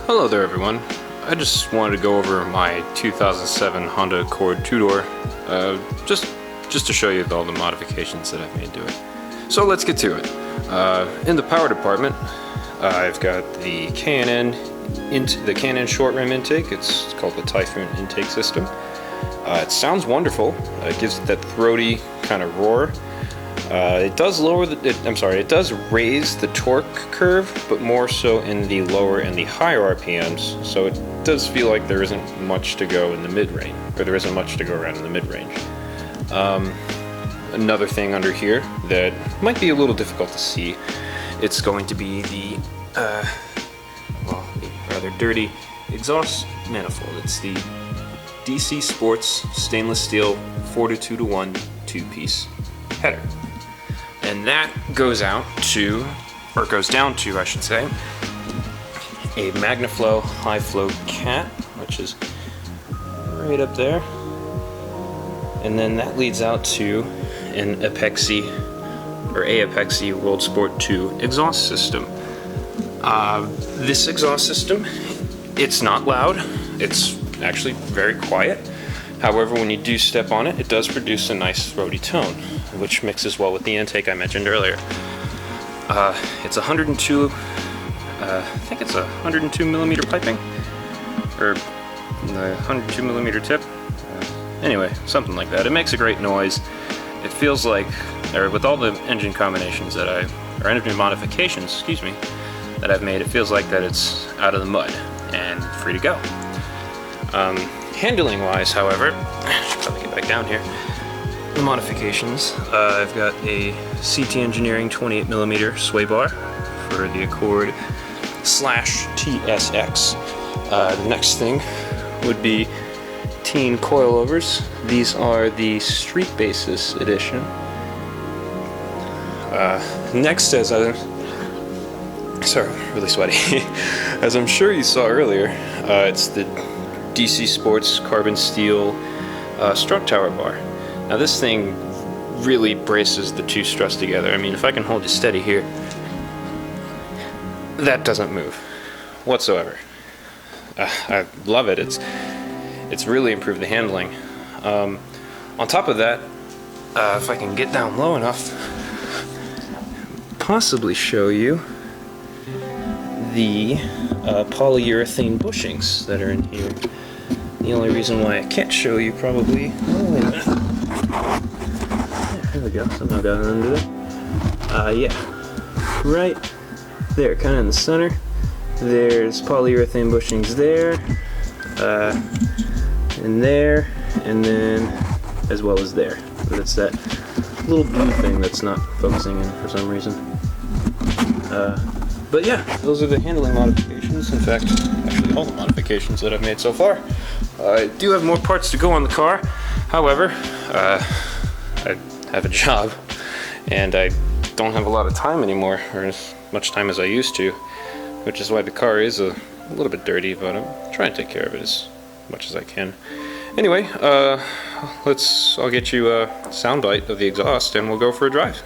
Hello there everyone. I just wanted to go over my 2007 Honda Accord 2-door, just to show you all the modifications that I've made to it. So let's get to it. In the power department, I've got the K&N short rim intake. It's called the Typhoon intake system. It sounds wonderful. It gives it that throaty kind of roar. It does raise the torque curve, but more so in the lower and the higher RPMs. So it does feel like there isn't much to go in the mid-range, or there isn't much to go around in the mid-range. Another thing under here that might be a little difficult to see, it's going to be the rather dirty exhaust manifold. It's the DC Sports stainless steel 4:2:1 two-piece header. And that goes down to, I should say, a Magnaflow high flow cat, which is right up there. And then that leads out to an Apexi World Sport 2 exhaust system. This exhaust system, it's not loud. It's actually very quiet. However, when you do step on it, it does produce a nice throaty tone, which mixes well with the intake I mentioned earlier. It's 102, I think it's 102 millimeter piping, or the 102 millimeter tip. Anyway, something like that. It makes a great noise. It feels like, or with all the engine combinations engine modifications, excuse me, that I've made, it feels like that it's out of the mud and free to go. Handling wise, however, I should probably get back down here. The modifications, I've got a CT Engineering 28mm sway bar for the Accord /TSX. The next thing would be Tein coilovers. These are the Street Basis edition. Next, sorry, really sweaty. As I'm sure you saw earlier, it's the DC Sports carbon steel strut tower bar. Now this thing really braces the two struts together. I mean, if I can hold you steady here, that doesn't move whatsoever. I love it. It's really improved the handling. On top of that, if I can get down low enough, possibly show you the polyurethane bushings that are in here. The only reason why I can't show you probably... Oh, wait a minute. There we go. Somehow got it under there. Yeah. Right there, kind of in the center. There's polyurethane bushings there, and there, and then as well as there. But it's that little blue thing that's not focusing in for some reason. But yeah, those are the handling modifications. In fact, actually all the modifications that I've made so far. I do have more parts to go on the car. However, I have a job and I don't have a lot of time anymore, or as much time as I used to, which is why the car is a little bit dirty, but I'm trying to take care of it as much as I can. Anyway, I'll get you a sound bite of the exhaust and we'll go for a drive.